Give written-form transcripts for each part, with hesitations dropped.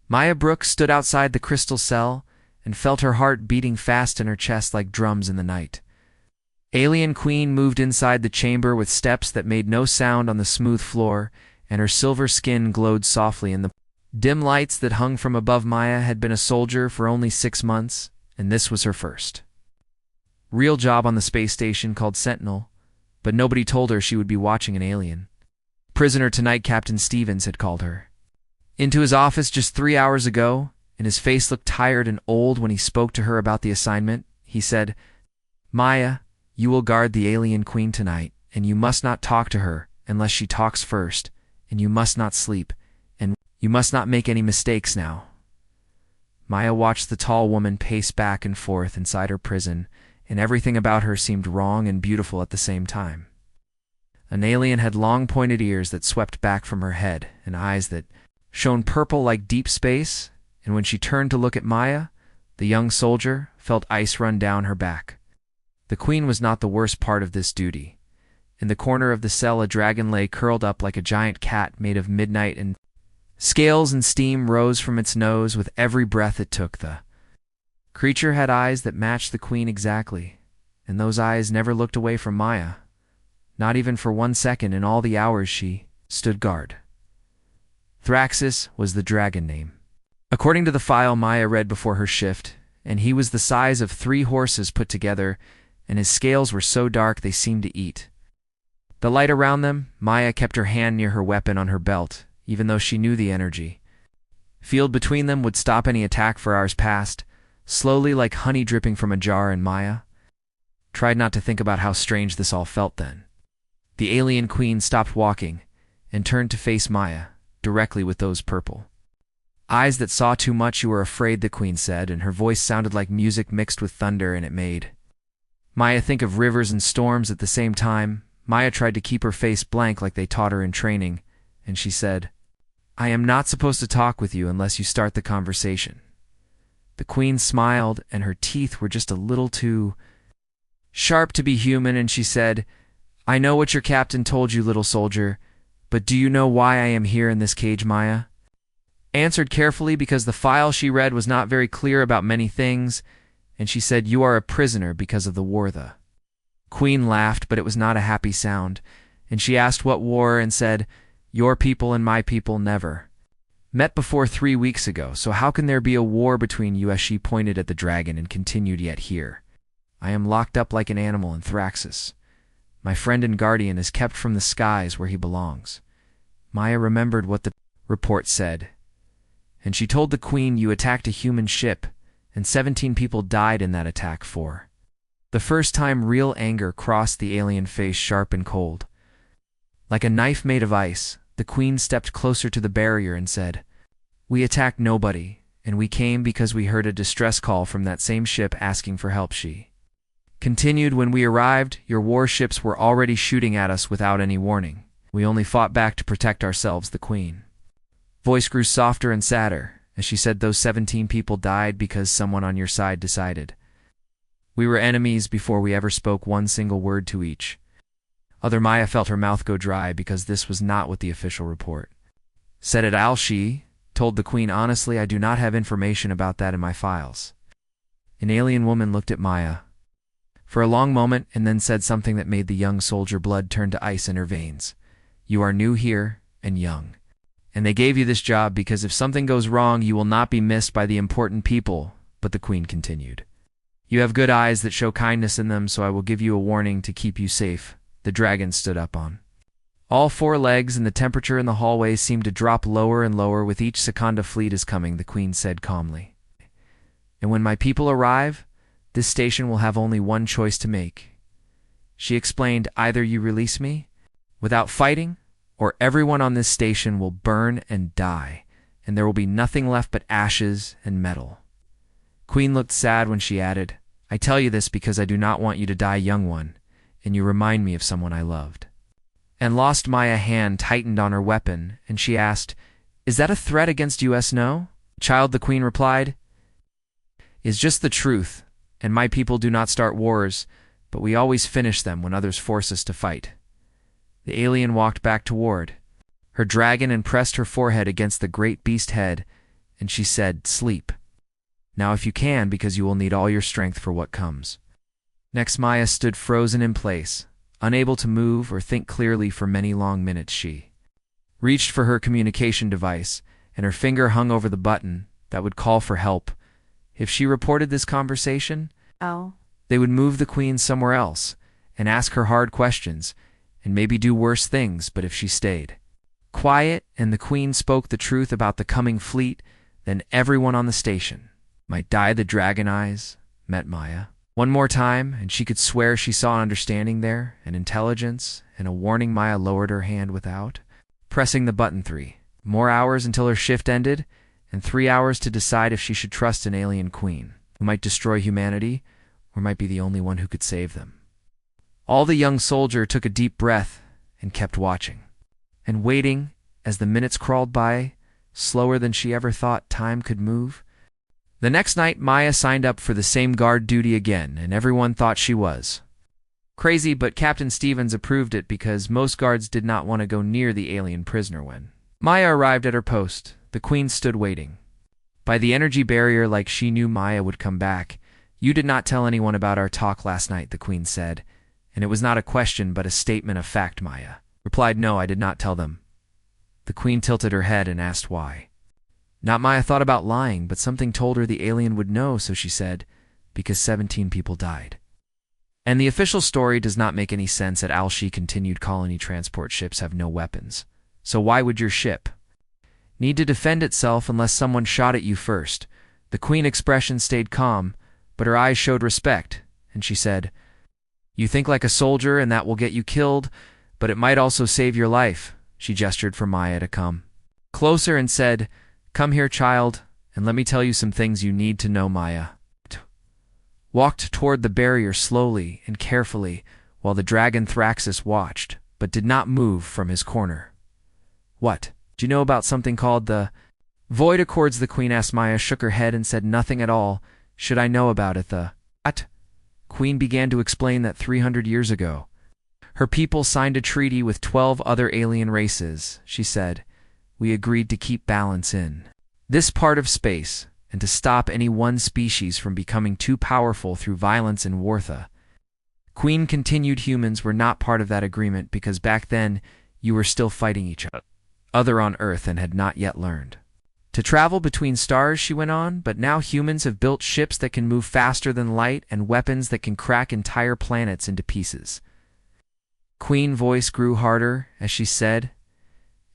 Maya Brooks stood outside the crystal cell and felt her heart beating fast in her chest like drums in the night. Alien Queen moved inside the chamber with steps that made no sound on the smooth floor, and her silver skin glowed softly in the dim lights that hung from above. Maya had been a soldier for only 6 months, and this was her first real job on the space station called Sentinel, but nobody told her she would be watching an alien. Prisoner tonight, Captain Stevens had called her into his office just 3 hours ago, and his face looked tired and old when he spoke to her about the assignment. He said, "Maya, you will guard the Alien Queen tonight, and you must not talk to her unless she talks first, and you must not sleep, and you must not make any mistakes now." Maya watched the tall woman pace back and forth inside her prison, and everything about her seemed wrong and beautiful at the same time. An alien had long pointed ears that swept back from her head, and eyes that shone purple like deep space, and when she turned to look at Maya, the young soldier felt ice run down her back. The queen was not the worst part of this duty. In the corner of the cell a dragon lay curled up like a giant cat made of midnight, and scales and steam rose from its nose with every breath it took. The creature had eyes that matched the queen exactly, and those eyes never looked away from Maya, not even for 1 second in all the hours she stood guard. Thraxus was the dragon name, according to the file Maya read before her shift, and he was the size of 3 horses put together, and his scales were so dark they seemed to eat. The light around them, Maya kept her hand near her weapon on her belt, even though she knew the energy field between them would stop any attack for hours past, slowly like honey dripping from a jar, and Maya tried not to think about how strange this all felt then. The alien queen stopped walking and turned to face Maya, directly with those purple eyes that saw too much. "You were afraid," the queen said, and her voice sounded like music mixed with thunder, and it made Maya think of rivers and storms at the same time. Maya tried to keep her face blank like they taught her in training, and she said, "I am not supposed to talk with you unless you start the conversation." The queen smiled, and her teeth were just a little too sharp to be human, and she said, "I know what your captain told you, little soldier, but do you know why I am here in this cage?" Maya answered carefully, because the file she read was not very clear about many things, and she said, "You are a prisoner because of the war." The queen laughed, but it was not a happy sound, and she asked what war, and said, "Your people and my people never met before 3 weeks ago, so how can there be a war between you?" As she pointed at the dragon and continued, "Yet here I am locked up like an animal in Thraxus. My friend and guardian is kept from the skies where he belongs." Maya remembered what the report said, and she told the queen, "You attacked a human ship, and 17 people died in that attack." For the first time, real anger crossed the alien face, sharp and cold. Like a knife made of ice, the queen stepped closer to the barrier and said, "We attacked nobody, and we came because we heard a distress call from that same ship asking for help." She continued, "When we arrived, your warships were already shooting at us without any warning. We only fought back to protect ourselves." The queen voice grew softer and sadder as she said, "Those 17 people died because someone on your side decided. We were enemies before we ever spoke one single word to each other." Maya felt her mouth go dry, because this was not what the official report said at all. She told the queen, "Honestly, I do not have information about that in my files." An alien woman looked at Maya for a long moment and then said something that made the young soldier blood turn to ice in her veins. "You are new here and young, and they gave you this job because if something goes wrong, you will not be missed by the important people." But the queen continued, "You have good eyes that show kindness in them, so I will give you a warning to keep you safe." The dragon stood up on all 4 legs, and the temperature in the hallway seemed to drop lower and lower with each second. "A fleet is coming," the queen said calmly. "And when my people arrive, this station will have only one choice to make." She explained, "Either you release me without fighting, or everyone on this station will burn and die, and there will be nothing left but ashes and metal." Queen looked sad when she added, "I tell you this because I do not want you to die, young one, and you remind me of someone I loved and lost." Maya's hand tightened on her weapon, and she asked, "Is that a threat against us?" "No, child," the queen replied. "It's just the truth, and my people do not start wars, but we always finish them when others force us to fight." The alien walked back toward her dragon and pressed her forehead against the great beast head, and she said, "Sleep. Now if you can, because you will need all your strength for what comes." Next, Maya stood frozen in place, unable to move or think clearly for many long minutes. She reached for her communication device, and her finger hung over the button that would call for help. If she reported this conversation, they would move the queen somewhere else and ask her hard questions and maybe do worse things. But if she stayed quiet and the queen spoke the truth about the coming fleet, then everyone on the station might die. The dragon eyes met Maya one more time, and she could swear she saw understanding there, and intelligence, and a warning. Maya lowered her hand without pressing the button. 3 more hours until her shift ended, and 3 hours to decide if she should trust an alien queen who might destroy humanity or might be the only one who could save them. All the young soldier took a deep breath and kept watching and waiting as the minutes crawled by, slower than she ever thought time could move. The next night, Maya signed up for the same guard duty again, and everyone thought she was crazy, but Captain Stevens approved it because most guards did not want to go near the alien prisoner. When Maya arrived at her post, the queen stood waiting by the energy barrier like she knew Maya would come back. "You did not tell anyone about our talk last night," the queen said, and it was not a question but a statement of fact. Maya replied, "No, I did not tell them." The queen tilted her head and asked why. Not Maya thought about lying, but something told her the alien would know, so she said, "Because 17 people died." And the official story does not make any sense. At Al, she continued, "Colony transport ships have no weapons. So why would your ship need to defend itself unless someone shot at you first?" The queen expression stayed calm, but her eyes showed respect, and she said, "You think like a soldier, and that will get you killed, but it might also save your life." She gestured for Maya to come closer and said, "Come here, child, and let me tell you some things you need to know." Maya walked toward the barrier slowly and carefully while the dragon Thraxus watched, but did not move from his corner. "What? Do you know about something called the Void Accords?" the queen asked. Maya shook her head and said, "Nothing at all. Should I know about it?" The queen began to explain that 300 years ago, her people signed a treaty with 12 other alien races. She said, "We agreed to keep balance in this part of space and to stop any one species from becoming too powerful through violence and war." The queen continued, "Humans were not part of that agreement because back then you were still fighting each other on Earth and had not yet learned to travel between stars." She went on, "But now humans have built ships that can move faster than light and weapons that can crack entire planets into pieces." Queen voice grew harder as she said,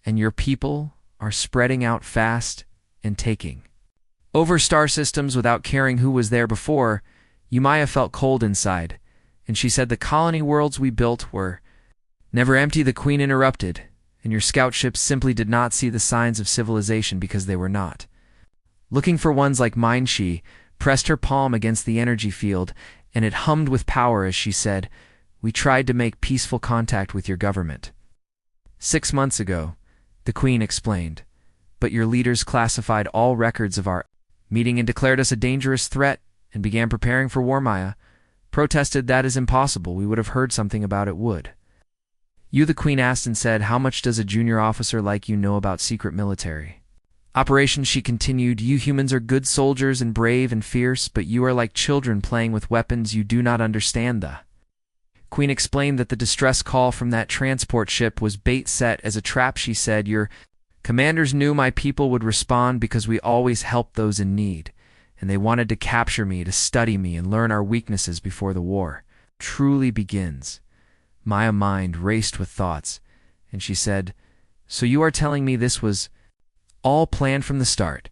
"And your people are spreading out fast and taking over star systems without caring who was there before." Maya felt cold inside, and she said, "The colony worlds we built were never empty." The queen interrupted, "And your scout ships simply did not see the signs of civilization because they were not looking for ones like mine." She pressed her palm against the energy field, and it hummed with power as she said, "We tried to make peaceful contact with your government 6 months ago," the queen explained, "but your leaders classified all records of our meeting and declared us a dangerous threat and began preparing for war." Maya protested, "That is impossible. We would have heard something about it, would you?" The queen asked and said, "How much does a junior officer like you know about secret military operations?" She continued, "You humans are good soldiers and brave and fierce, but you are like children playing with weapons you do not understand." The queen explained that the distress call from that transport ship was bait set as a trap. She said, "Your commanders knew my people would respond because we always help those in need, and they wanted to capture me, to study me, and learn our weaknesses before the war truly begins." Maya's mind raced with thoughts, and she said, "So you are telling me this was all planned from the start?"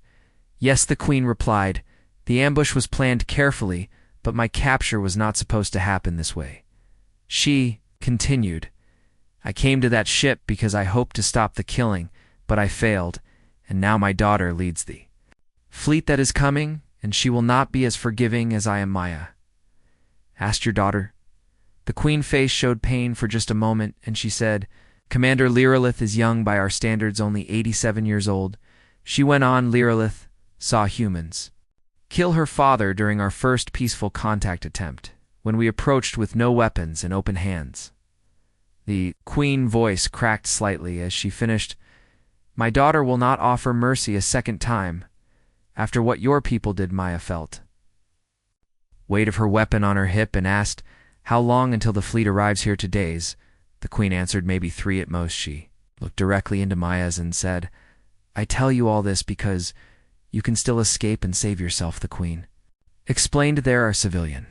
"Yes," the queen replied. "The ambush was planned carefully, but my capture was not supposed to happen this way." She continued, "I came to that ship because I hoped to stop the killing, but I failed, and now my daughter leads the fleet that is coming, and she will not be as forgiving as I am." Maya asked, "Your daughter?" The queen's face showed pain for just a moment, and she said, "Commander Lyrillith is young by our standards, only 87 years old." She went on, "Lyrillith saw humans kill her father during our first peaceful contact attempt, when we approached with no weapons and open hands." The queen's voice cracked slightly as she finished, "My daughter will not offer mercy a second time. after what your people did, Maya felt. Weight of her weapon on her hip and asked, "How long until the fleet arrives here today?" The queen answered, "Maybe 3 at most." She looked directly into Maya's and said, "I tell you all this because you can still escape and save yourself," the queen explained. "There are civilian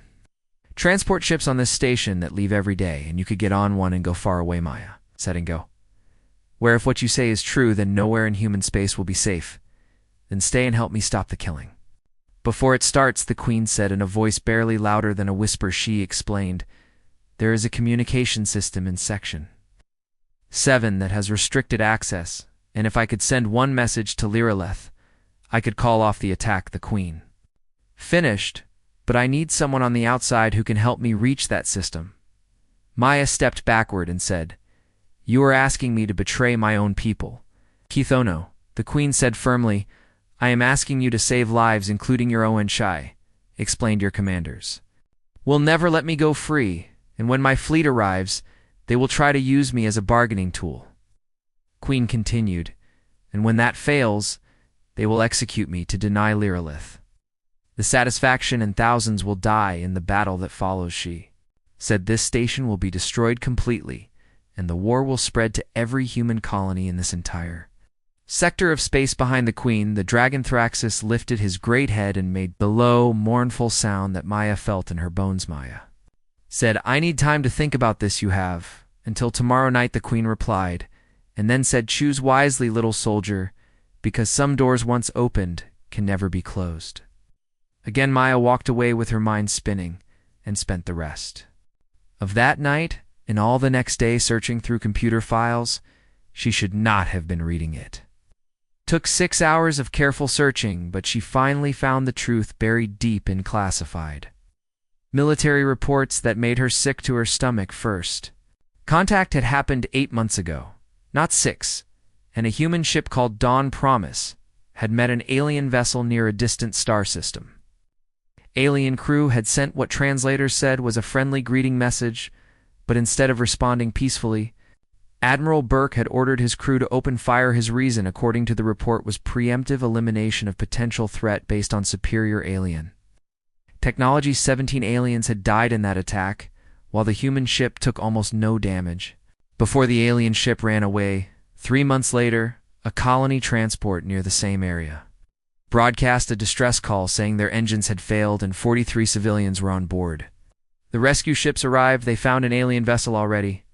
transport ships on this station that leave every day, and you could get on one and go far away," Maya said, "and go where if what you say is true, then nowhere in human space will be safe. Then stay and help me stop the killing." "Before it starts," the queen said in a voice barely louder than a whisper, she explained, "there is a communication system in Section 7 that has restricted access, and if I could send one message to Liraleth, I could call off the attack," the queen finished, "but I need someone on the outside who can help me reach that system." Maya stepped backward and said, "You are asking me to betray my own people." "Kithono," the queen said firmly, "I am asking you to save lives, including your own Shai," explained your commanders. "Will never let me go free, and when my fleet arrives, they will try to use me as a bargaining tool." Queen continued, "And when that fails, they will execute me to deny Liralith the satisfaction, and thousands will die in the battle that follows." She said, "This station will be destroyed completely, and the war will spread to every human colony in this entire sector of space." Behind the queen, the dragon Thraxus lifted his great head and made the low, mournful sound that Maya felt in her bones. Maya said, "I need time to think about this. "You have until tomorrow night," the queen replied, and then said, "Choose wisely, little soldier, because some doors once opened can never be closed." Again Maya walked away with her mind spinning, and spent the rest of that night and all the next day searching through computer files. She should not have been reading it. Took 6 hours of careful searching, but she finally found the truth buried deep in classified military reports that made her sick to her stomach. First contact had happened 8 months ago, not 6, and a human ship called Dawn Promise had met an alien vessel near a distant star system. Alien crew had sent what translators said was a friendly greeting message, but instead of responding peacefully, Admiral Burke had ordered his crew to open fire. His reason, according to the report, was preemptive elimination of potential threat based on superior alien technology. 17 aliens had died in that attack, while the human ship took almost no damage. Before the alien ship ran away, 3 months later, a colony transport near the same area broadcast a distress call saying their engines had failed and 43 civilians were on board. The rescue ships arrived. They found an alien vessel already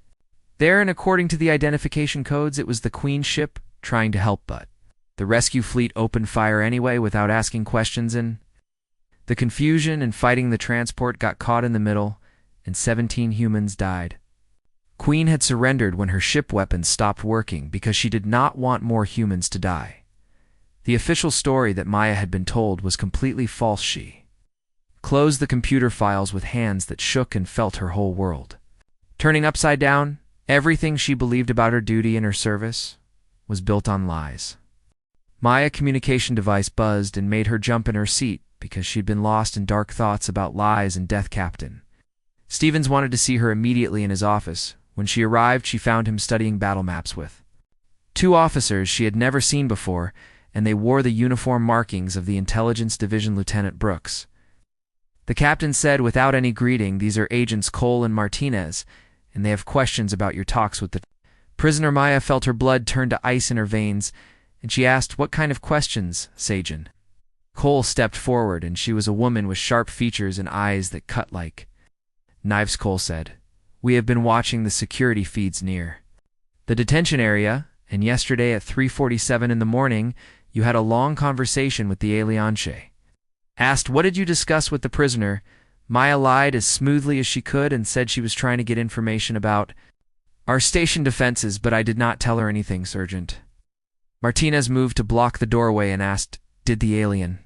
there, and according to the identification codes, it was the Queen's ship trying to help, but the rescue fleet opened fire anyway without asking questions, and the confusion and fighting the transport got caught in the middle, and 17 humans died. Queen had surrendered when her ship weapons stopped working because she did not want more humans to die. The official story that Maya had been told was completely false. She closed the computer files with hands that shook and felt her whole world turning upside down. Everything she believed about her duty and her service was built on lies. Maya's communication device buzzed and made her jump in her seat because she'd been lost in dark thoughts about lies and death. Captain Stevens wanted to see her immediately in his office. When she arrived, she found him studying battle maps with 2 officers she had never seen before, and they wore the uniform markings of the Intelligence Division. Lieutenant Brooks, the captain said without any greeting, "These are Agents Cole and Martinez, and they have questions about your talks with the prisoner." Maya felt her blood turn to ice in her veins, and she asked, "What kind of questions, Sajan?" Cole stepped forward, and she was a woman with sharp features and eyes that cut like knives. Cole said, "We have been watching the security feeds near the detention area, and yesterday at 3:47 in the morning, you had a long conversation with the Alianche." Asked, "What did you discuss with the prisoner?" Maya lied as smoothly as she could and said she was trying to get information about our station defenses, but I did not tell her anything, Sergeant. Martinez moved to block the doorway and asked, "Did the alien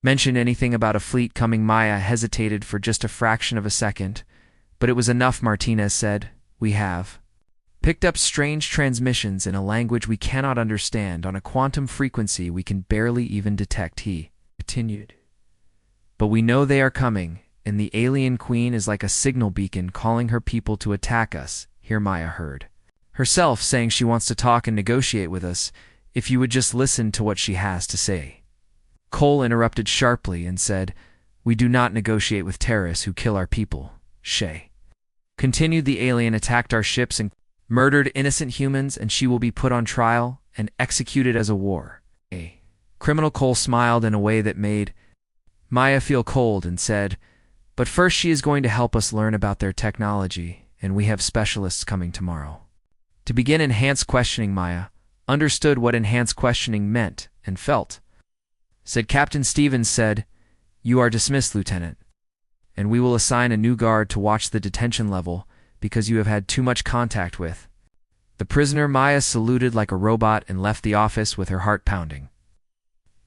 mention anything about a fleet coming?" Maya hesitated for just a fraction of a second, but it was enough. Martinez said, "We have picked up strange transmissions in a language we cannot understand on a quantum frequency we can barely even detect," he continued. "But we know they are coming, and the alien queen is like a signal beacon calling her people to attack us." Here Maya heard herself saying she wants to talk and negotiate with us if you would just listen to what she has to say. Cole interrupted sharply and said, "We do not negotiate with terrorists who kill our people, Shay." Continued, "The alien attacked our ships and murdered innocent humans, and she will be put on trial and executed as a war. A criminal." Cole smiled in a way that made Maya feel cold and said, "But first she is going to help us learn about their technology, and we have specialists coming tomorrow." To begin enhanced questioning, Maya understood what enhanced questioning meant and felt. Said Captain Stevens said, "You are dismissed, Lieutenant, and we will assign a new guard to watch the detention level because you have had too much contact with the prisoner." Maya saluted like a robot and left the office with her heart pounding.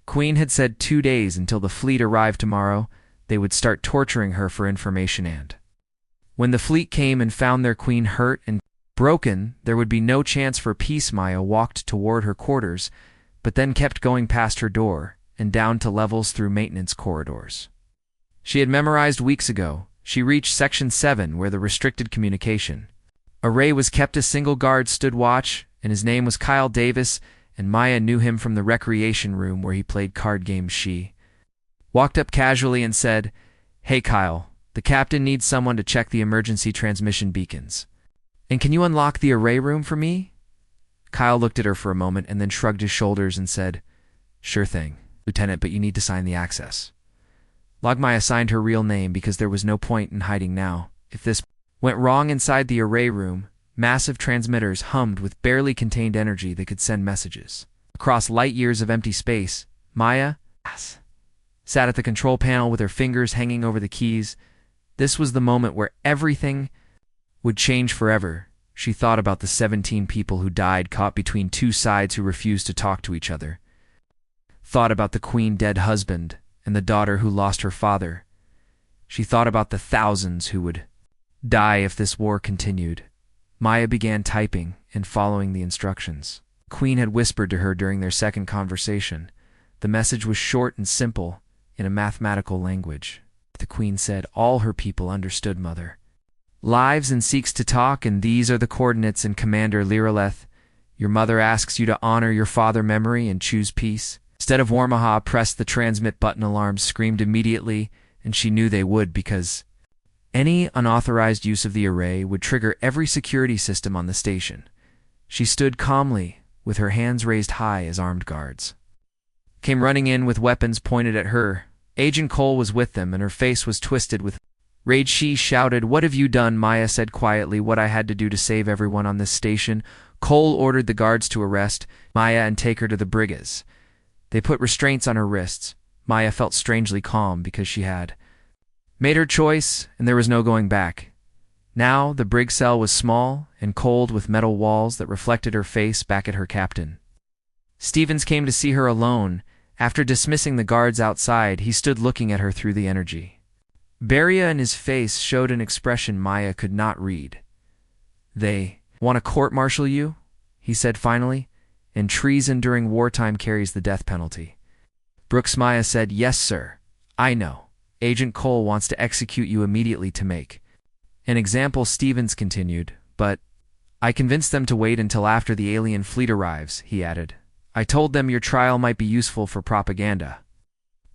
Queen had said 2 days until the fleet arrived tomorrow. They would start torturing her for information, and when the fleet came and found their queen hurt and broken, there would be no chance for peace. Maya walked toward her quarters, but then kept going past her door and down to levels through maintenance corridors. She had memorized weeks ago. She reached Section 7, where the restricted communication array was kept. A single guard stood watch, and his name was Kyle Davis, and Maya knew him from the recreation room where he played card games. She walked up casually and said, "Hey Kyle, the captain needs someone to check the emergency transmission beacons. And can you unlock the array room for me?" Kyle looked at her for a moment and then shrugged his shoulders and said, "Sure thing, Lieutenant, but you need to sign the access log." Maya signed her real name because there was no point in hiding now. If this went wrong inside the array room, massive transmitters hummed with barely contained energy that could send messages across light years of empty space. Maya sat at the control panel with her fingers hanging over the keys. This was the moment where everything would change forever. She thought about the 17 people who died caught between two sides who refused to talk to each other. Thought about the queen dead husband and the daughter who lost her father. She thought about the thousands who would die if this war continued. Maya began typing and following the instructions Queen had whispered to her during their second conversation. The message was short and simple in a mathematical language. The Queen said, "All her people understood, Mother. Lives and seeks to talk, and these are the coordinates." And Commander Liraleth, "Your mother asks you to honor your father memory and choose peace." Instead of Warmaha pressed the transmit button. Alarms screamed immediately, and she knew they would because any unauthorized use of the array would trigger every security system on the station. She stood calmly, with her hands raised high as armed guards came running in with weapons pointed at her. Agent Cole was with them, and her face was twisted with rage. She shouted, "What have you done?" Maya said quietly, "What I had to do to save everyone on this station." Cole ordered the guards to arrest Maya and take her to the brigas. They put restraints on her wrists. Maya felt strangely calm because she had made her choice, and there was no going back. Now the brig cell was small and cold with metal walls that reflected her face back at her captain. Stevens came to see her alone. After dismissing the guards outside, he stood looking at her through the energy barrier, and his face showed an expression Maya could not read. "They want to court-martial you?" he said finally. "And treason during wartime carries the death penalty." Brooks. Maya said, "Yes, sir. I know. Agent Cole wants to execute you immediately to make an example." Stevens continued, "But I convinced them to wait until after the alien fleet arrives," he added. "I told them your trial might be useful for propaganda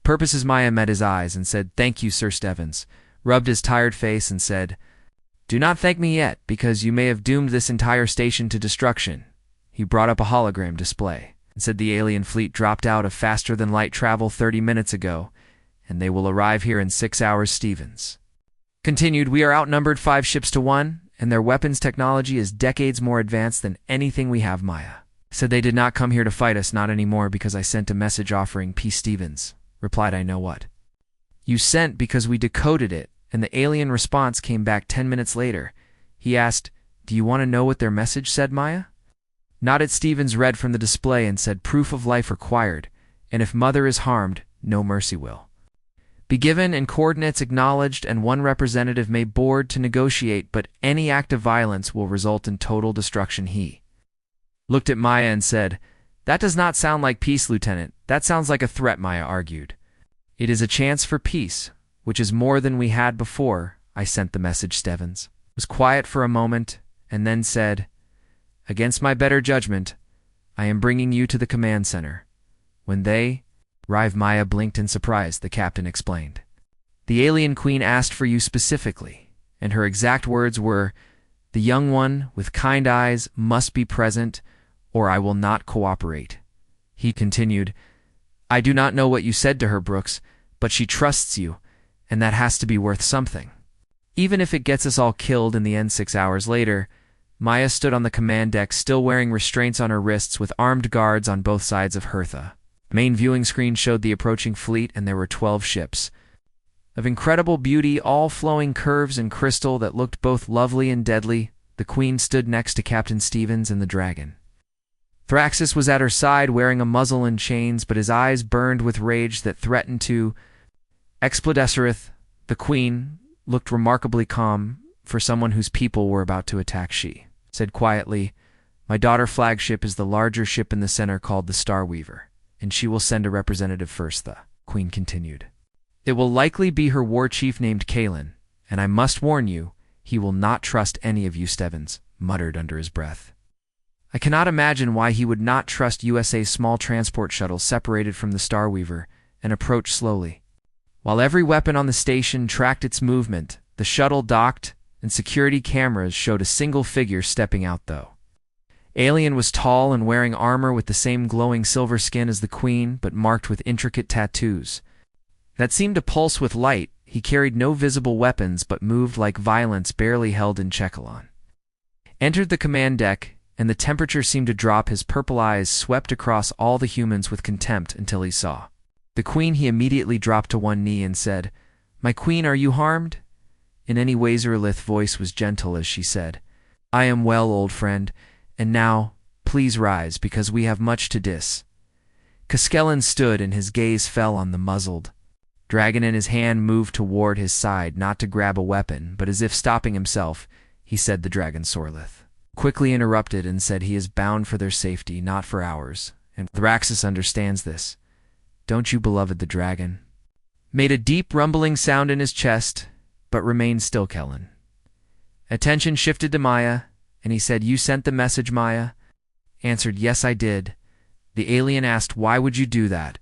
purposes." Maya met his eyes and said, "Thank you, Sir Stevens," rubbed his tired face and said, "Do not thank me yet, because you may have doomed this entire station to destruction." He brought up a hologram display and said, "The alien fleet dropped out of faster-than-light travel 30 minutes ago, and they will arrive here in 6 hours." Stevens continued, "We are outnumbered 5 ships to 1, and their weapons technology is decades more advanced than anything we have." Maya said, "They did not come here to fight us, not anymore, because I sent a message offering peace." Stevens replied, "I know what you sent because we decoded it," and the alien response came back 10 minutes later. He asked, "Do you want to know what their message said?" Maya nodded. Stevens read from the display and said, "Proof of life required, and if Mother is harmed, no mercy will be given, and coordinates acknowledged, and 1 representative may board to negotiate, but any act of violence will result in total destruction." He looked at Maya and said, "That does not sound like peace, Lieutenant. That sounds like a threat." Maya argued, "It is a chance for peace, which is more than we had before I sent the message." Stevens was quiet for a moment and then said, "Against my better judgment, I am bringing you to the command center. When they Rive Maya blinked in surprise, the captain explained. The alien queen asked for you specifically, and her exact words were, "The young one with kind eyes must be present, or I will not cooperate." He continued, "I do not know what you said to her, Brooks, but she trusts you, and that has to be worth something. Even if it gets us all killed in the end 6 hours later." Maya stood on the command deck, still wearing restraints on her wrists, with armed guards on both sides of Hertha. The main viewing screen showed the approaching fleet, and there were 12 ships. Of incredible beauty, all flowing curves and crystal that looked both lovely and deadly, the Queen stood next to Captain Stevens and the Dragon. Thraxus was at her side, wearing a muzzle and chains, but his eyes burned with rage that threatened to explodescereth. The Queen looked remarkably calm for someone whose people were about to attack. She said quietly, "My daughter flagship is the larger ship in the center called the Starweaver, and she will send a representative first," the Queen continued. "It will likely be her war chief named Kalen, and I must warn you, he will not trust any of you," Stevens muttered under his breath. "I cannot imagine why he would not trust USA's small transport shuttle separated from the Starweaver and approached slowly. While every weapon on the station tracked its movement, the shuttle docked, and security cameras showed a single figure stepping out, though. Alien was tall and wearing armor with the same glowing silver skin as the Queen, but marked with intricate tattoos that seemed to pulse with light. He carried no visible weapons, but moved like violence barely held in check. Entered the command deck, and the temperature seemed to drop. His purple eyes swept across all the humans with contempt until he saw the Queen. He immediately dropped to one knee and said, "My Queen, are you harmed?" In any Wazerlith voice was gentle as she said, "I am well, old friend, and now, please rise, because we have much to dis." Caskellen stood, and his gaze fell on the muzzled dragon, and his hand moved toward his side, not to grab a weapon, but as if stopping himself, he said, "The dragon Sorlith." Quickly interrupted and said, "He is bound for their safety, not for ours, and Thraxus understands this. Don't you, beloved?" The dragon made a deep rumbling sound in his chest, but remained still. Kellen. Attention shifted to Maya, and he said, "You sent the message?" Maya answered, "Yes, I did." The alien asked, "Why would you do that?"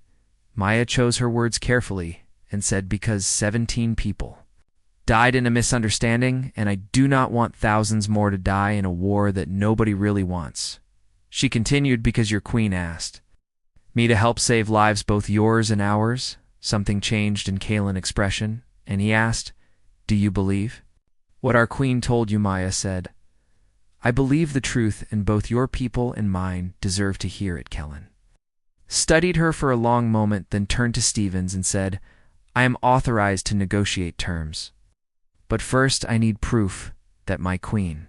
Maya chose her words carefully and said, "Because 17 people died in a misunderstanding, and I do not want thousands more to die in a war that nobody really wants." She continued, "Because your Queen asked me to help save lives, both yours and ours." Something changed in Kalen's expression, and he asked, "Do you believe what our Queen told you?" Maya said, "I believe the truth, and both your people and mine deserve to hear it." Kellen studied her for a long moment, then turned to Stevens and said, "I am authorized to negotiate terms. But first I need proof that my Queen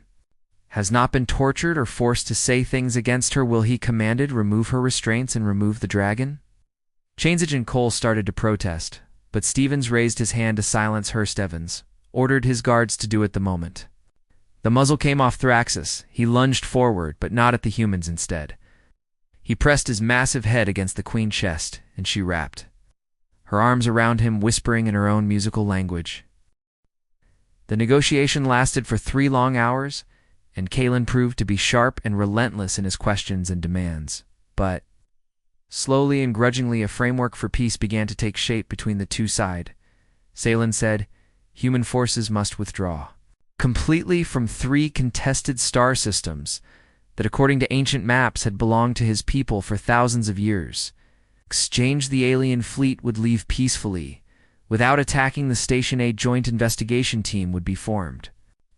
has not been tortured or forced to say things against her." "Will he?" commanded. "Remove her restraints and remove the dragon." Change Agent Cole started to protest, but Stevens raised his hand to silence her. Stevens ordered his guards to do it the moment the muzzle came off Thraxus. He lunged forward, but not at the humans. Instead, he pressed his massive head against the Queen's chest, and she wrapped her arms around him, whispering in her own musical language. The negotiation lasted for 3 long hours, and Kalen proved to be sharp and relentless in his questions and demands. But slowly and grudgingly, a framework for peace began to take shape between the two sides. Salen said, "Human forces must withdraw completely from 3 contested star systems that, according to ancient maps, had belonged to his people for thousands of years. Exchange the alien fleet would leave peacefully. Without attacking the station, a joint investigation team would be formed,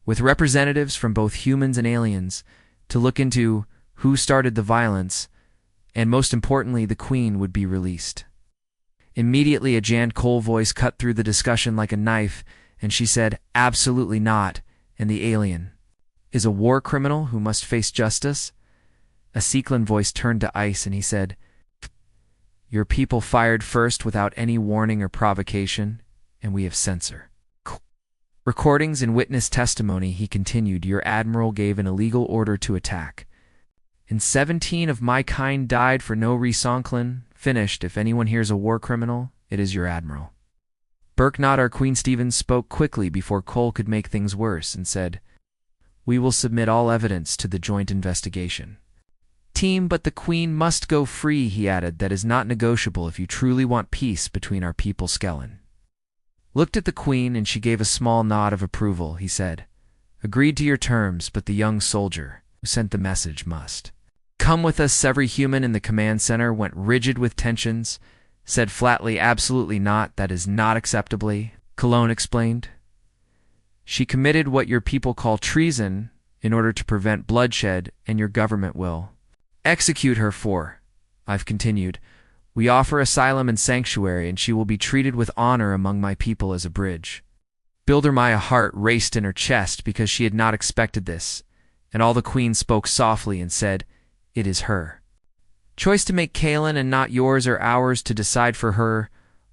with representatives from both humans and aliens, to look into who started the violence, and most importantly, the Queen would be released." Immediately, a Jan Cole voice cut through the discussion like a knife, and she said, "Absolutely not, and the alien is a war criminal who must face justice." A Sequelin voice turned to ice, and he said, "Your people fired first without any warning or provocation, and we have censor recordings and witness testimony." He continued, "Your admiral gave an illegal order to attack, and 17 of my kind died for no reason. Finished. If anyone here's a war criminal, it is your admiral." Burke, not our Queen. Stevens spoke quickly before Cole could make things worse and said, "We will submit all evidence to the joint investigation. Team, but the queen must go free, he added. That is not negotiable if you truly want peace between our people. Skellen looked at the queen and she gave a small nod of approval. He said, agreed to your terms, but the young soldier who sent the message must come with us. Every human in the command center went rigid with tensions, said flatly, absolutely not, that is not acceptably. Cologne explained. She committed what your people call treason in order to prevent bloodshed, and your government will execute her for. I've continued. We offer asylum and sanctuary, and she will be treated with honor among my people as a bridge. Builder Maya's heart raced in her chest because she had not expected this, and all the queen spoke softly and said, it is her choice to make, Kalen, and not yours or ours to decide for her.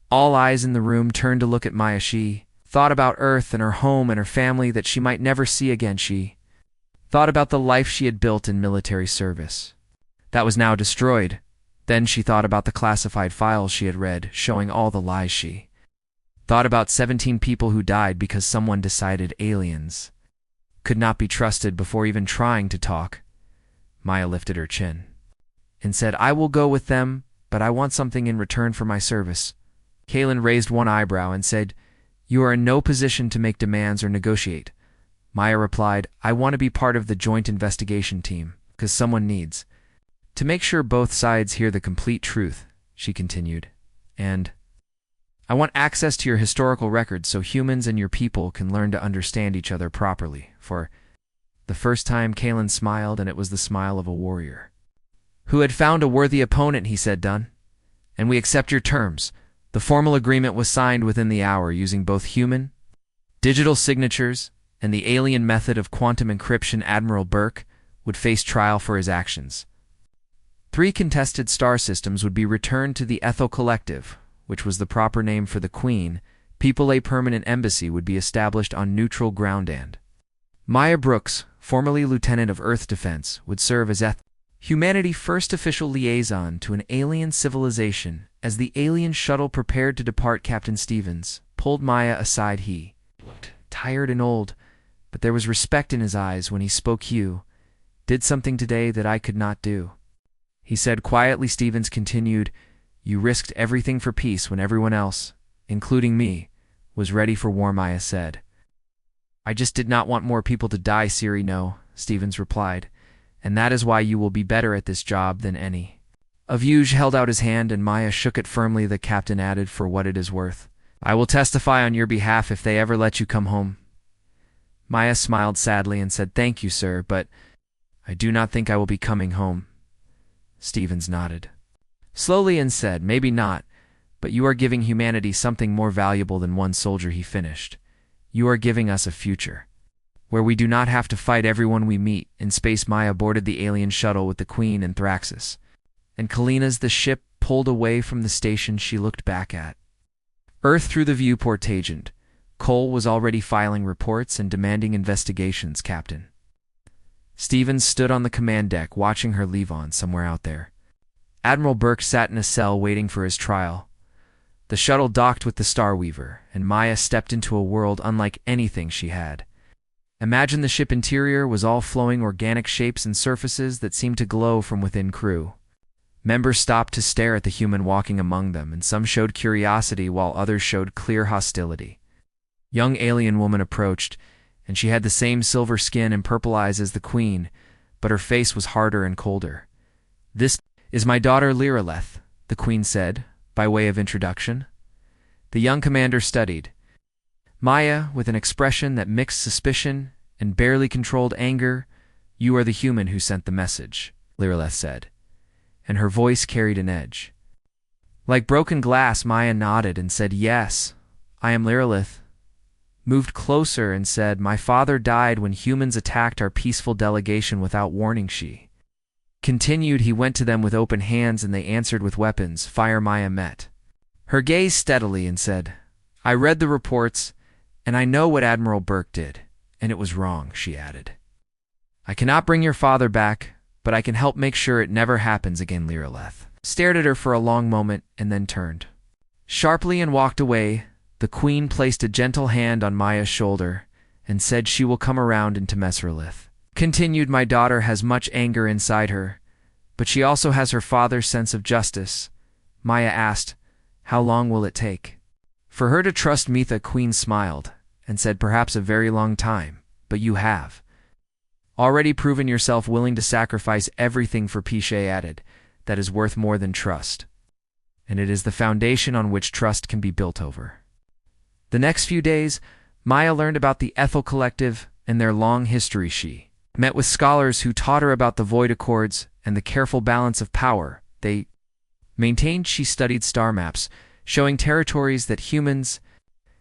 All eyes in the room turned to look at Maya. She thought about Earth and her home and her family that she might never see again. She thought about the life she had built in military service that was now destroyed. Then she thought about the classified files she had read, showing all the lies. She thought about 17 people who died because someone decided aliens could not be trusted before even trying to talk. Maya lifted her chin and said, I will go with them, but I want something in return for my service. Kalen raised one eyebrow and said, you are in no position to make demands or negotiate. Maya replied, I want to be part of the joint investigation team, because someone needs to make sure both sides hear the complete truth, she continued. And I want access to your historical records so humans and your people can learn to understand each other properly. For the first time, Kalen smiled, and it was the smile of a warrior who had found a worthy opponent. He said, done. And we accept your terms. The formal agreement was signed within the hour using both human, digital signatures, and the alien method of quantum encryption. Admiral Burke would face trial for his actions. 3 contested star systems would be returned to the Ethel Collective, which was the proper name for the Queen. People, a permanent embassy would be established on neutral ground, and Maya Brooks, formerly Lieutenant of Earth Defense, would serve as humanity's first official liaison to an alien civilization. As the alien shuttle prepared to depart, Captain Stevens pulled Maya aside. He looked tired and old, but there was respect in his eyes when he spoke. You did something today that I could not do, he said quietly. Stevens continued, you risked everything for peace when everyone else, including me, was ready for war. Maya said, I just did not want more people to die. Siri, no, Stevens replied, and that is why you will be better at this job than any of you. Held out his hand and Maya shook it firmly. The captain added, for what it is worth, I will testify on your behalf if they ever let you come home. Maya smiled sadly and said, thank you, sir, but I do not think I will be coming home. Stevens nodded slowly and said, maybe not, but you are giving humanity something more valuable than one soldier. He finished, you are giving us a future where we do not have to fight everyone we meet in space. Maya boarded the alien shuttle with the Queen and Thraxis, and Kalina. As the ship pulled away from the station, she looked back at Earth through the viewport agent. Cole was already filing reports and demanding investigations. Captain Stevens stood on the command deck watching her leave on somewhere out there. Admiral Burke sat in a cell waiting for his trial. The shuttle docked with the Starweaver, and Maya stepped into a world unlike anything she had. Imagine the ship interior was all flowing organic shapes and surfaces that seemed to glow from within. Crew members stopped to stare at the human walking among them, and some showed curiosity while others showed clear hostility. Young alien woman approached, and she had the same silver skin and purple eyes as the Queen, but her face was harder and colder. This is my daughter Liraleth, the Queen said, by way of introduction. The young commander studied Maya with an expression that mixed suspicion and barely controlled anger. You are the human who sent the message, Liraleth said, and her voice carried an edge. Like broken glass, Maya nodded and said, yes, I am Liraleth. Moved closer and said, my father died when humans attacked our peaceful delegation without warning. She continued, he went to them with open hands and they answered with weapons. Fire. Maya met her gaze steadily and said, I read the reports, and I know what Admiral Burke did, and it was wrong. She added, I cannot bring your father back, but I can help make sure it never happens again. Liraleth stared at her for a long moment and then turned sharply and walked away. The Queen placed a gentle hand on Maya's shoulder and said she will come around into Mesrelith. Continued, my daughter has much anger inside her, But she also has her father's sense of justice. Maya asked, "How long will it take?" For her to trust Mitha, Queen smiled and said, "Perhaps a very long time, but you have already proven yourself willing to sacrifice everything for peace," added. "That is worth more than trust. And it is the foundation on which trust can be built over." The next few days, Maya learned about the Ethel Collective and their long history. She met with scholars who taught her about the void accords and the careful balance of power they maintained. She studied star maps, showing territories that humans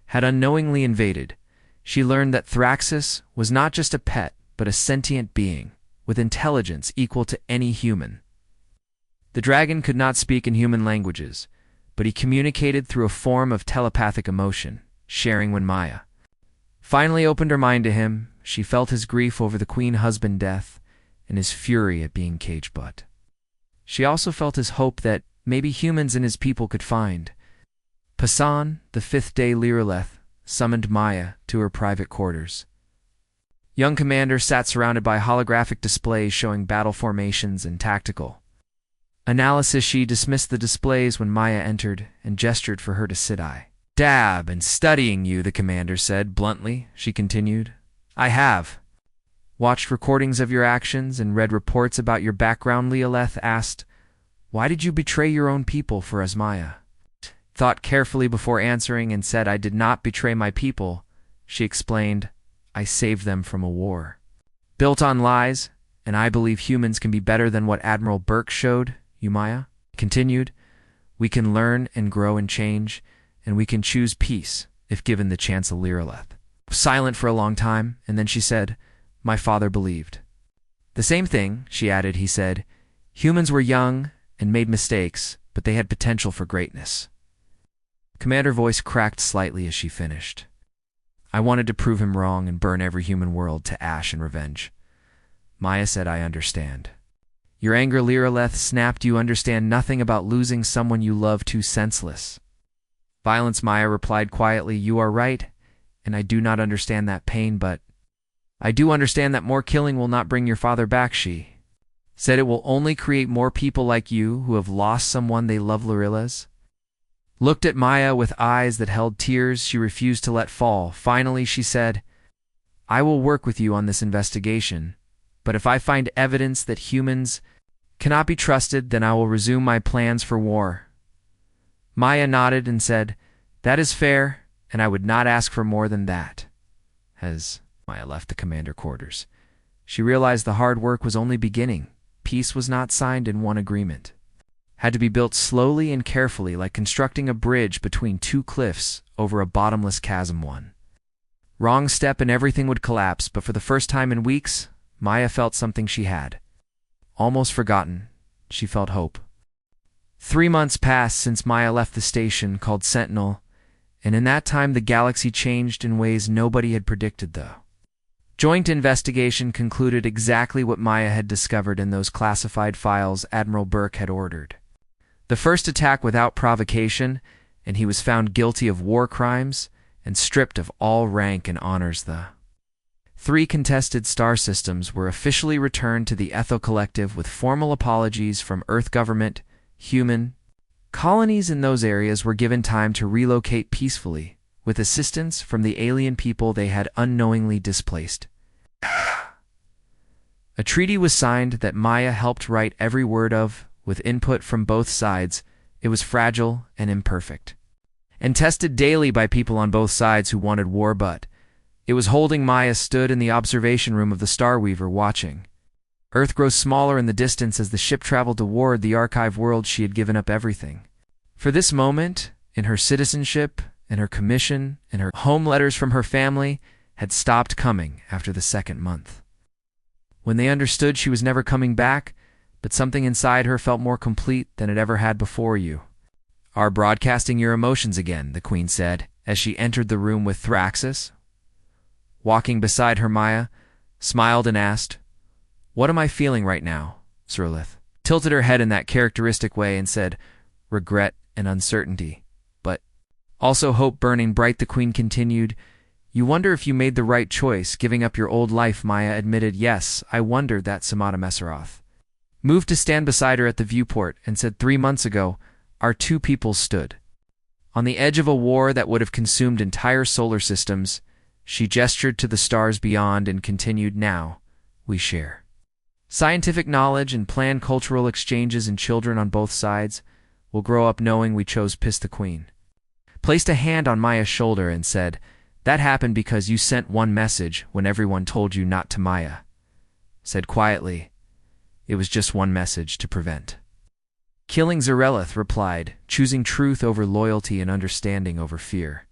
had unknowingly invaded. She learned that Thraxus was not just a pet, but a sentient being, with intelligence equal to any human. The dragon could not speak in human languages, but he communicated through a form of telepathic emotion, sharing when Maya finally opened her mind to him. She felt his grief over the queen husband death and his fury at being caged, but she also felt his hope that maybe humans and his people could find. Pasan, the fifth day, Lireleth summoned Maya to her private quarters. Young Commander sat surrounded by holographic displays showing battle formations and tactical analysis. She dismissed the displays when Maya entered and gestured for her to sit. "I dab and studying you," the commander said bluntly. She continued, "I have watched recordings of your actions and read reports about your background." Lireleth asked, "Why did you betray your own people?" For as Maya thought carefully before answering and said, "I did not betray my people," she explained, "I saved them from a war built on lies, and I believe humans can be better than what Admiral Burke showed you." Maya continued, "We can learn and grow and change, and we can choose peace if given the chance." Lireleth was silent for a long time, and then she said, "My father believed the same thing," she added. "He said, humans were young and made mistakes, but they had potential for greatness." Commander voice cracked slightly as she finished. "I wanted to prove him wrong and burn every human world to ash in revenge." Maya said, "I understand your anger." Lireleth snapped, "You understand nothing about losing someone you love. Too senseless violence." Maya replied quietly, "You are right, and I do not understand that pain, but I do understand that more killing will not bring your father back." She said, "It will only create more people like you who have lost someone they love." Lireleth looked at Maya with eyes that held tears she refused to let fall. Finally, she said, "I will work with you on this investigation, but if I find evidence that humans cannot be trusted, then I will resume my plans for war." Maya nodded and said, "That is fair, and I would not ask for more than that." As Maya left the commander quarters, she realized the hard work was only beginning. Peace was not signed in one agreement. Had to be built slowly and carefully, like constructing a bridge between two cliffs over a bottomless chasm. One wrong step and everything would collapse, but for the first time in weeks, Maya felt something she had almost forgotten. She felt hope. 3 months passed since Maya left the station called Sentinel, and in that time the galaxy changed in ways nobody had predicted. The joint investigation concluded exactly what Maya had discovered in those classified files Admiral Burke had ordered. The first attack without provocation, and he was found guilty of war crimes and stripped of all rank and honors. The 3 contested star systems were officially returned to the Ethel Collective with formal apologies from Earth government. Human colonies in those areas were given time to relocate peacefully, with assistance from the alien people they had unknowingly displaced. A treaty was signed that Maya helped write every word of, with input from both sides. It was fragile and imperfect, and tested daily by people on both sides who wanted war, but it was holding. Maya stood in the observation room of the Starweaver, watching Earth grow smaller in the distance as the ship traveled toward the archive world. She had given up everything for this moment, in her citizenship, in her commission, and her home letters from her family had stopped coming after the 2nd month. When they understood she was never coming back, but something inside her felt more complete than it ever had before. "You are broadcasting your emotions again," the Queen said, as she entered the room with Thraxus. Walking beside her, Maya smiled and asked, "What am I feeling right now?" Lireleth tilted her head in that characteristic way and said, "Regret and uncertainty, but also hope burning bright." The Queen continued, "You wonder if you made the right choice, giving up your old life." Maya admitted, "Yes, I wondered that." Samata Messeroth moved to stand beside her at the viewport, and said, 3 months ago, our two peoples stood on the edge of a war that would have consumed entire solar systems. She gestured to the stars beyond and continued, now we share scientific knowledge and plan cultural exchanges, and children on both sides will grow up knowing we chose Piss the Queen. Placed a hand on Maya's shoulder and said, that happened because you sent one message when everyone told you not to. Maya said quietly, it was just one message to prevent killing. Zarelith replied, choosing truth over loyalty and understanding over fear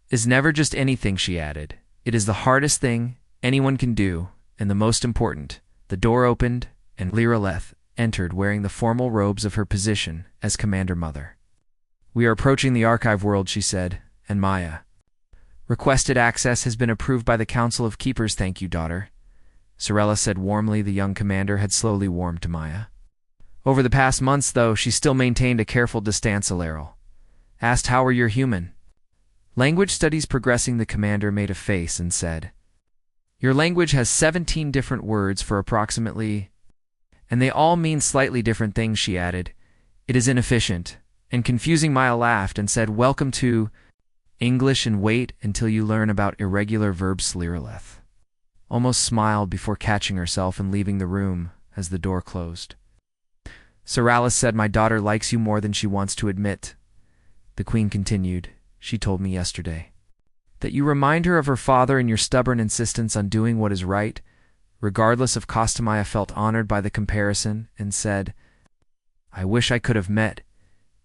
is never just anything, she added. It is the hardest thing anyone can do, and the most important. The door opened, and Lireleth entered wearing the formal robes of her position as Commander Mother. We are approaching the archive world, she said, and Maya requested access has been approved by the Council of Keepers. Thank you, daughter, Sorella said warmly. The young commander had slowly warmed to Maya. Over the past months, though, she still maintained a careful distance. Alaril asked, how are your human language studies progressing? The commander made a face and said, your language has 17 different words for approximately, and they all mean slightly different things, she added. It is inefficient and confusing. Maya laughed and said, welcome to English, and wait until you learn about irregular verbs. Lireleth almost smiled before catching herself and leaving the room as the door closed. Soralis said, my daughter likes you more than she wants to admit. The queen continued, she told me yesterday that you remind her of her father and your stubborn insistence on doing what is right, regardless of cost. Maya felt honored by the comparison and said, I wish I could have met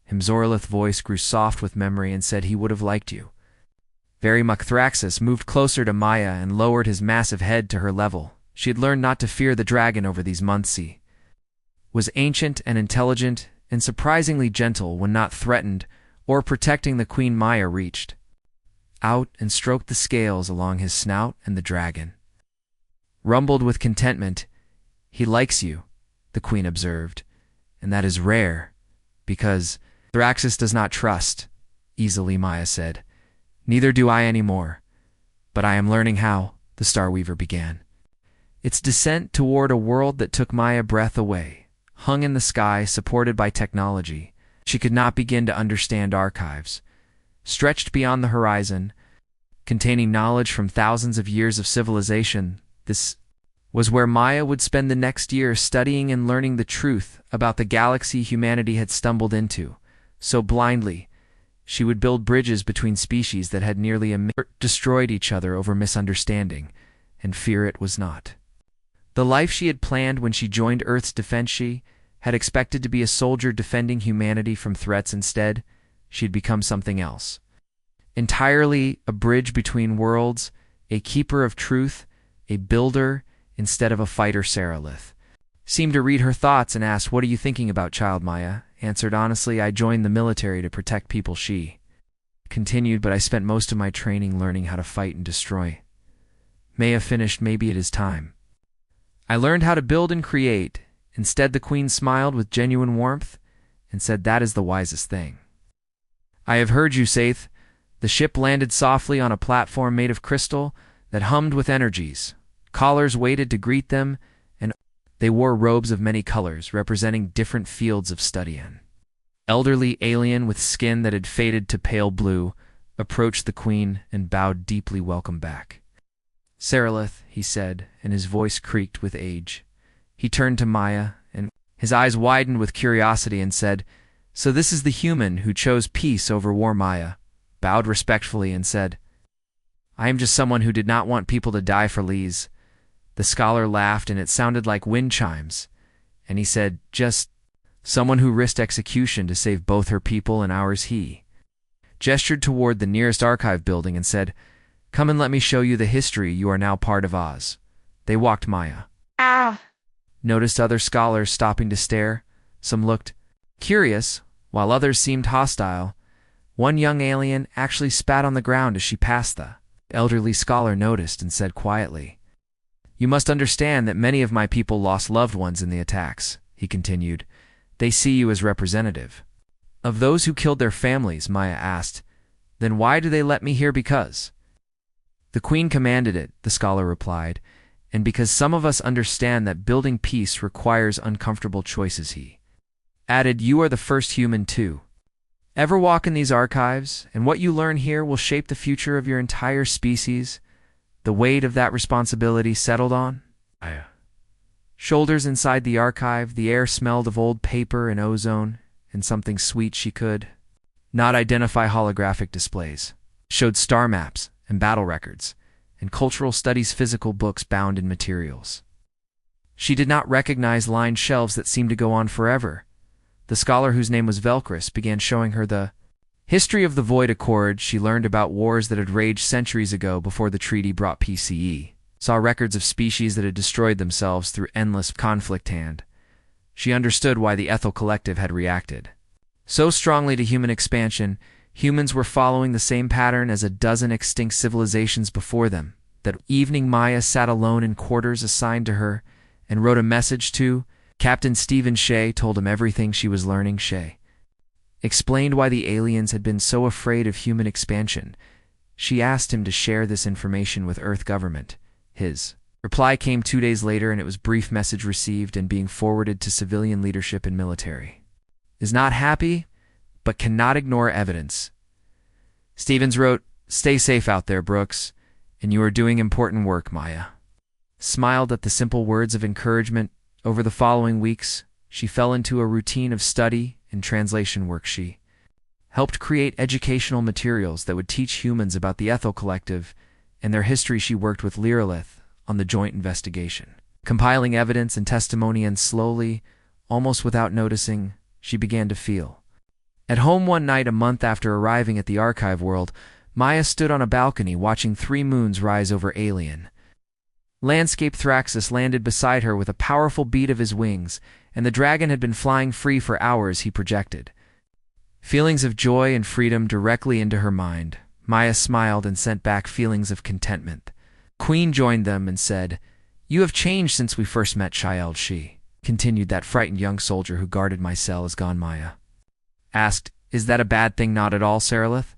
him. Zorlith's voice grew soft with memory and said, he would have liked you very much. Thraxus moved closer to Maya and lowered his massive head to her level. She had learned not to fear the dragon over these months. He was ancient and intelligent and surprisingly gentle when not threatened or protecting the queen. Maya reached out and stroked the scales along his snout, and the dragon rumbled with contentment. He likes you, the queen observed, and that is rare, because Thraxus does not trust easily. Maya said, neither do I anymore, but I am learning how. The Starweaver began its descent toward a world that took Maya breath away, hung in the sky, supported by technology she could not begin to understand. Archives stretched beyond the horizon, containing knowledge from thousands of years of civilization. This was where Maya would spend the next year, studying and learning the truth about the galaxy humanity had stumbled into so blindly. She would build bridges between species that had nearly destroyed each other over misunderstanding and fear. It was not the life she had planned when she joined Earth's defense. She had expected to be a soldier defending humanity from threats. Instead, she had become something else entirely, a bridge between worlds, a keeper of truth, a builder instead of a fighter. Saralith seemed to read her thoughts and asked, what are you thinking about, child? Maya answered honestly, I joined the military to protect people. She continued, but I spent most of my training learning how to fight and destroy. Maya finished, maybe it is time I learned how to build and create. Instead, the queen smiled with genuine warmth and said, that is the wisest thing. I have heard you, Saith. The ship landed softly on a platform made of crystal that hummed with energies. Callers waited to greet them, and they wore robes of many colors, representing different fields of study. An elderly alien with skin that had faded to pale blue approached the queen and bowed deeply. Welcome back, Saralith, he said, and his voice creaked with age. He turned to Maya, and his eyes widened with curiosity, and said, so this is the human who chose peace over war. Maya bowed respectfully and said, I am just someone who did not want people to die for Lees. The scholar laughed, and it sounded like wind chimes, and he said, just someone who risked execution to save both her people and ours. He gestured toward the nearest archive building and said, come and let me show you the history. You are now part of Oz. They walked. Maya noticed other scholars stopping to stare. Some looked curious, while others seemed hostile. One young alien actually spat on the ground as she passed. The elderly scholar noticed and said quietly, you must understand that many of my people lost loved ones in the attacks. He continued, they see you as representative of those who killed their families. Maya asked, then why do they let me here? Because the queen commanded it, the scholar replied, And because some of us understand that building peace requires uncomfortable choices, he added, you are the first human too. Ever walk in these archives, and what you learn here will shape the future of your entire species. The weight of that responsibility settled on Maya. Shoulders inside the archive, the air smelled of old paper and ozone, and something sweet she could not identify. Holographic displays showed star maps and battle records, and cultural studies physical books bound in materials. She did not recognize lined shelves that seemed to go on forever. The scholar, whose name was Velcris, began showing her the history of the Void Accord. She learned about wars that had raged centuries ago before the treaty brought PCE, saw records of species that had destroyed themselves through endless conflict. She understood why the Ethel Collective had reacted so strongly to human expansion. Humans were following the same pattern as a dozen extinct civilizations before them. That evening, Maya sat alone in quarters assigned to her and wrote a message to Captain Stephen Shea. Told him everything she was learning. Shea explained why the aliens had been so afraid of human expansion. She asked him to share this information with Earth government. His reply came 2 days later, and it was brief message received and being forwarded to civilian leadership and military. Is not happy, but cannot ignore evidence. Stevens wrote, stay safe out there, Brooks, and you are doing important work. Maya smiled at the simple words of encouragement. Over the following weeks, she fell into a routine of study and translation work. She helped create educational materials that would teach humans about the Ethel Collective and their history. She worked with Lirolith on the joint investigation, compiling evidence and testimony, and slowly, almost without noticing, she began to feel at home. One night, a month after arriving at the archive world, Maya stood on a balcony watching 3 moons rise over alien landscape. Thraxus landed beside her with a powerful beat of his wings, and the dragon had been flying free for hours. He projected feelings of joy and freedom directly into her mind. Maya smiled and sent back feelings of contentment. Queen joined them and said, you have changed since we first met, child. She continued, that frightened young soldier who guarded my cell is gone. Maya asked, is that a bad thing? Not at all, Saralith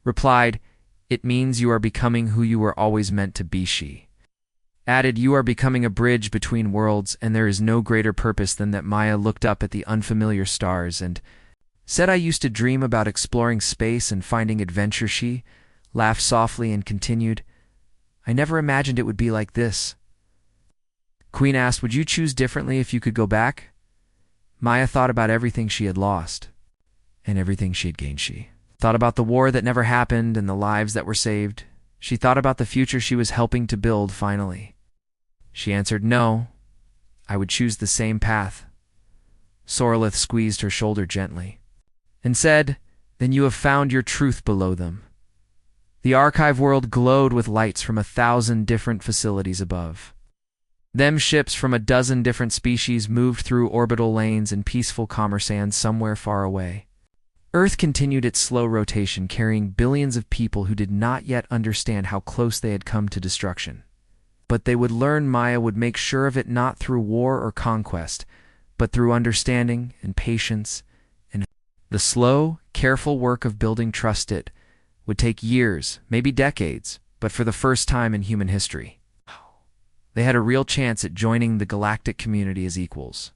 replied. It means you are becoming who you were always meant to be. She added, you are becoming a bridge between worlds, and there is no greater purpose than that. Maya looked up at the unfamiliar stars and said, I used to dream about exploring space and finding adventure. She laughed softly and continued, I never imagined it would be like this. Queen asked, would you choose differently if you could go back? Maya thought about everything she had lost and everything she had gained. She thought about the war that never happened and the lives that were saved. She thought about the future she was helping to build. Finally, she answered, no, I would choose the same path. Soralith squeezed her shoulder gently and said, then you have found your truth below them. The archive world glowed with lights from 1,000 different facilities above. Them ships from 12 different species moved through orbital lanes in peaceful commerce somewhere far away. Earth continued its slow rotation, carrying billions of people who did not yet understand how close they had come to destruction. But they would learn. Maya would make sure of it, not through war or conquest, but through understanding and patience and the slow, careful work of building trust. It would take years, maybe decades, but for the first time in human history, they had a real chance at joining the galactic community as equals.